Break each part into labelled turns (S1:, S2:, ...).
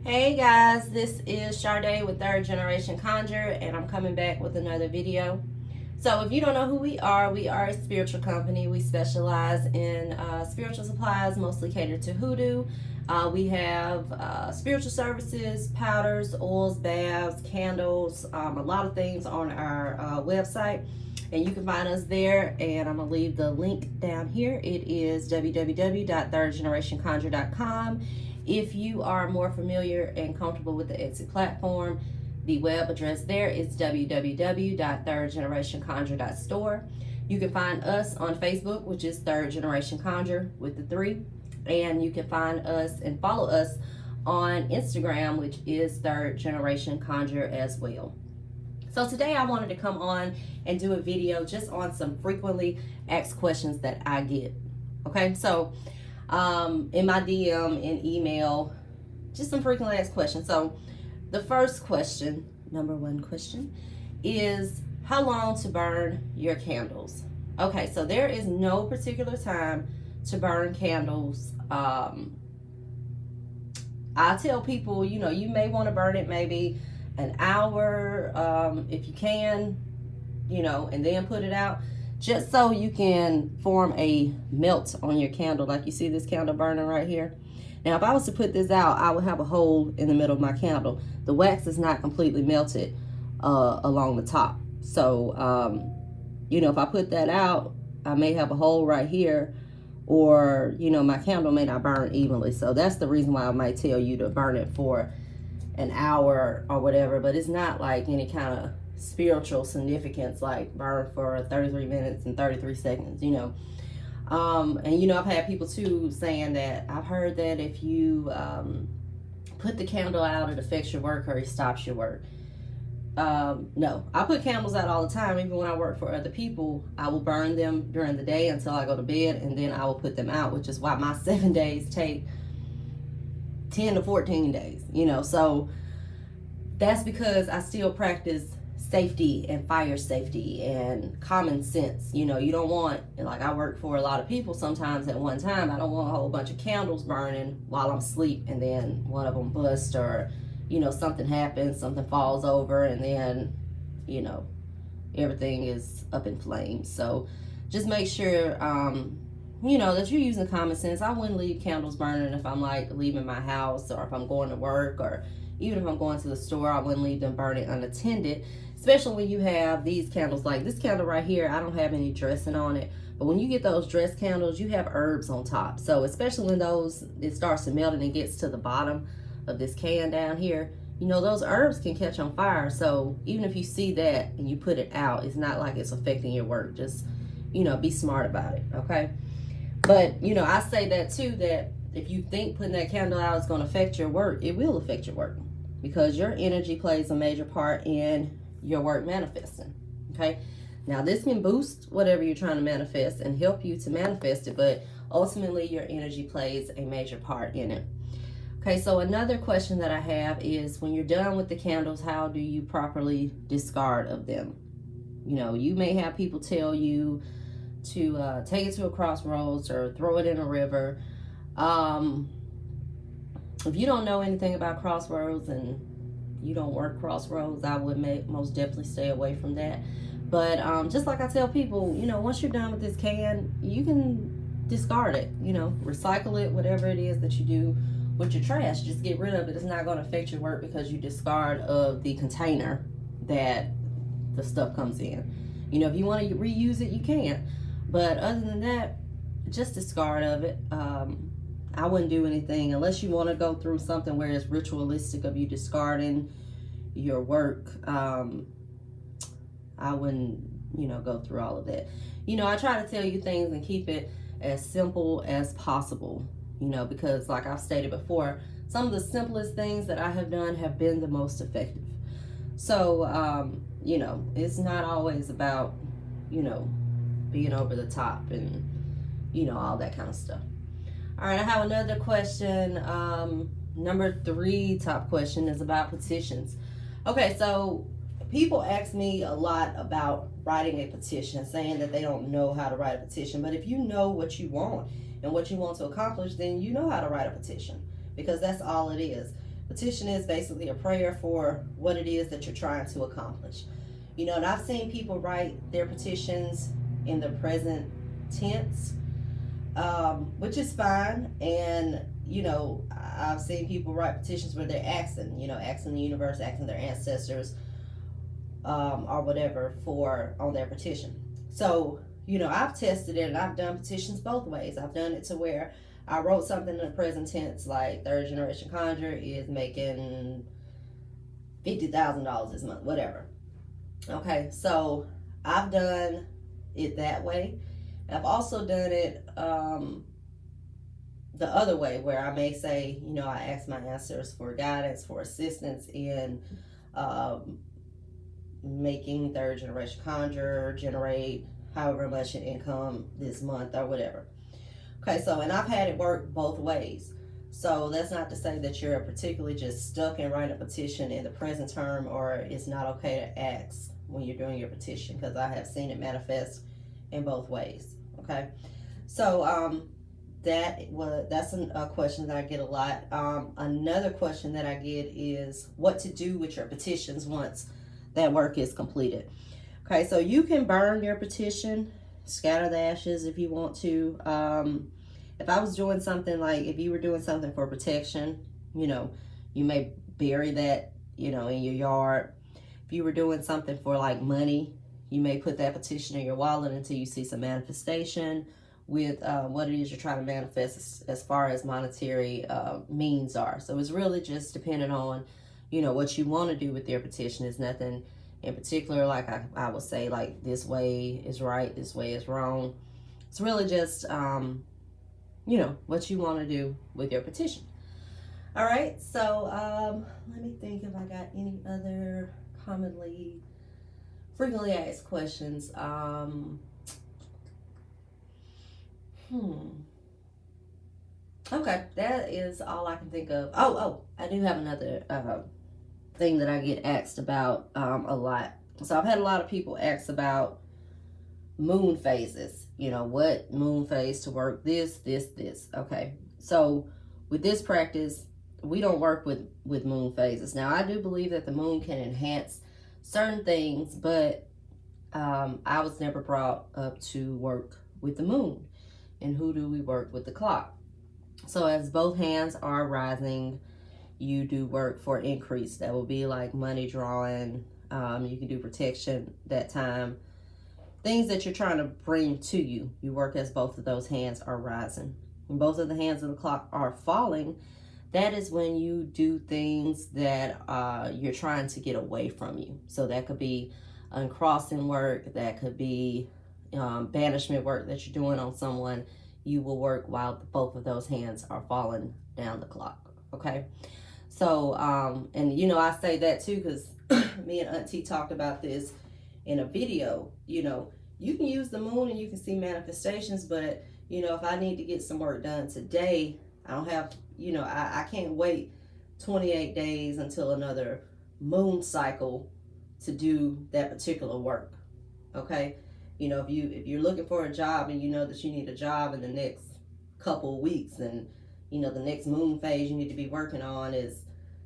S1: Hey guys, this is Sade with Third Generation Conjure, and I'm coming back with another video. So, if you don't know who we are a spiritual company. We specialize in spiritual supplies, mostly catered to hoodoo. We have spiritual services, powders, oils, baths, candles, a lot of things on our website. And you can find us there, and I'm going to leave the link down here. It is www.thirdgenerationconjure.com. If you are more familiar and comfortable with the Etsy platform, the web address there is www.thirdgenerationconjure.store. You can find us on Facebook, which is Third Generation Conjure with the 3. And you can find us and follow us on Instagram, which is Third Generation Conjure as well. So today I wanted to come on and do a video just on some frequently asked questions that I get. Okay, so in my DM, in email, just some frequently asked questions. So the first question, number one question, is how long to burn your candles? Okay, so there is no particular time to burn candles. I tell people, you may want to burn it maybe an hour, if you can, and then put it out, just so you can form a melt on your candle. Like you see this candle burning right here. Now, if I was to put this out, I would have a hole in the middle of my candle. The wax is not completely melted along the top. So, if I put that out, I may have a hole right here, or, my candle may not burn evenly. So that's the reason why I might tell you to burn it for an hour or whatever, but it's not like any kind of spiritual significance like burn for 33 minutes and 33 seconds, and I've had people too saying that I've heard that if you put the candle out, it affects your work or it stops your work. No, I put candles out all the time. Even when I work for other people, I will burn them during the day until I go to bed, and then I will put them out, which is why my 7 days take 10 to 14 days, so that's because I still practice safety and fire safety and common sense. You don't want, like I work for a lot of people sometimes at one time, I don't want a whole bunch of candles burning while I'm asleep and then one of them busts, or something happens, something falls over, and then everything is up in flames. So just make sure that you're using common sense. I wouldn't leave candles burning if I'm like leaving my house, or if I'm going to work, or even if I'm going to the store. I wouldn't leave them burning unattended, especially when you have these candles. Like this candle right here, I don't have any dressing on it, but when you get those dress candles, you have herbs on top. So especially when it starts to melt and it gets to the bottom of this can down here, those herbs can catch on fire. So even if you see that and you put it out, it's not like it's affecting your work. Just be smart about it, okay? But, I say that too, that if you think putting that candle out is going to affect your work, it will affect your work, because your energy plays a major part in your work manifesting, okay? Now, this can boost whatever you're trying to manifest and help you to manifest it, but ultimately your energy plays a major part in it. Okay, so another question that I have is, when you're done with the candles, how do you properly discard of them? You may have people tell you to take it to a crossroads or throw it in a river. If you don't know anything about crossroads and you don't work crossroads, I would most definitely stay away from that. But just like I tell people, once you're done with this can, you can discard it, recycle it, whatever it is that you do with your trash. Just get rid of it. It's not going to affect your work because you discard of the container that the stuff comes in. If you want to reuse it, you can. But other than that, just discard of it. I wouldn't do anything unless you want to go through something where it's ritualistic of you discarding your work. I wouldn't, go through all of that. I try to tell you things and keep it as simple as possible, because like I've stated before, some of the simplest things that I have done have been the most effective. So, it's not always about, being over the top and, all that kind of stuff. All right, I have another question. Number 3 top question is about petitions. Okay, so people ask me a lot about writing a petition, saying that they don't know how to write a petition. But if you know what you want and what you want to accomplish, then you know how to write a petition, because that's all it is. Petition is basically a prayer for what it is that you're trying to accomplish. You know, and I've seen people write their petitions in the present tense, which is fine. And, you know, I've seen people write petitions where they're asking, you know, asking the universe, asking their ancestors, or whatever on their petition. So, you know, I've tested it and I've done petitions both ways. I've done it to where I wrote something in the present tense, like Third Generation Conjure is making $50,000 this month, whatever. Okay, so I've done it that way. I've also done it the other way, where I may say, you know, I ask my ancestors for guidance, for assistance in making Third Generation Conjure generate however much in income this month or whatever. Okay, so, and I've had it work both ways. So that's not to say that you're particularly just stuck in writing a petition in the present term, or it's not okay to ask when you're doing your petition, because I have seen it manifest in both ways. Okay, so that's a question that I get a lot. Another question that I get is what to do with your petitions once that work is completed. Okay, so you can burn your petition, scatter the ashes if you want to. If I was doing something like, if you were doing something for protection, you know, you may bury that, you know, in your yard. If you were doing something for like money, you may put that petition in your wallet until you see some manifestation with what it is you're trying to manifest as far as monetary means are. So it's really just depending on, you know, what you want to do with your petition. Is nothing in particular, like I would say, like this way is right, this way is wrong. It's really just, you know, what you want to do with your petition. All right, so let me think if I got any other frequently asked questions. Okay, that is all I can think of. Oh, I do have another thing that I get asked about a lot. So I've had a lot of people ask about moon phases. You know, what moon phase to work this. Okay, so with this practice, we don't work with moon phases. Now, I do believe that the moon can enhance certain things, but I was never brought up to work with the moon. And who do we work with? The clock. So as both hands are rising, you do work for increase. That will be like money drawing. You can do protection that time. Things that you're trying to bring to you, you work as both of those hands are rising. When both of the hands of the clock are falling, that is when you do things that you're trying to get away from you. So that could be uncrossing work, that could be banishment work that you're doing on someone. You will work while both of those hands are falling down the clock. Okay, so and you know, I say that too because me and Auntie talked about this in a video. You know, you can use the moon and you can see manifestations, but you know, if I need to get some work done today, I don't have, you know, I can't wait 28 days until another moon cycle to do that particular work. Okay, you know, if you're looking for a job and you know that you need a job in the next couple of weeks, and you know the next moon phase you need to be working on is,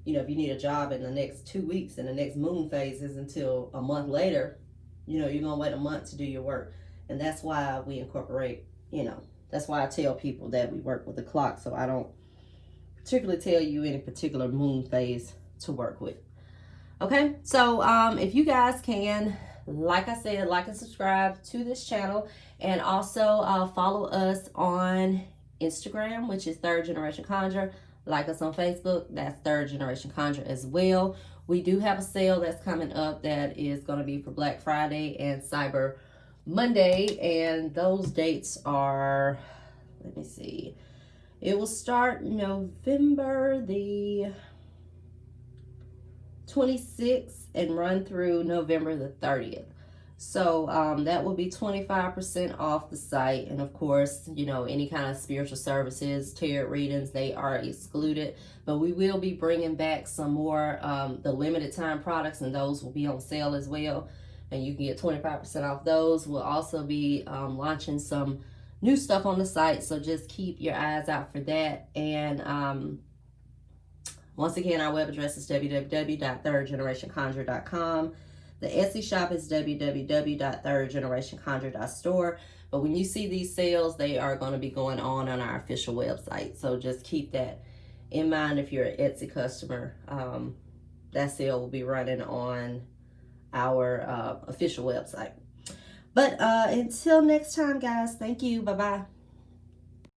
S1: you know, if you need a job in the next 2 weeks and the next moon phase is until a month later, you know, you're gonna wait a month to do your work. And that's why we incorporate, you know, that's why I tell people that we work with the clock, so I don't particularly tell you any particular moon phase to work with. Okay, so if you guys can, like I said, like and subscribe to this channel, and also follow us on Instagram, which is Third Generation Conjure. Like us on Facebook, that's Third Generation Conjure as well. We do have a sale that's coming up that is going to be for Black Friday and Cyber Monday, and those dates are, let me see, it will start November the 26th and run through November the 30th. So that will be 25% off the site. And of course, you know, any kind of spiritual services, tarot readings, they are excluded. But we will be bringing back some more the limited time products, and those will be on sale as well. And you can get 25% off those. We'll also be launching some new stuff on the site, so just keep your eyes out for that. And Once again, our web address is www.thirdgenerationconjure.com. The Etsy shop is www.thirdgenerationconjure.store. But when you see these sales, they are going to be going on our official website. So just keep that in mind if you're an Etsy customer. That sale will be running on our official website. But until next time, guys, thank you. Bye-bye.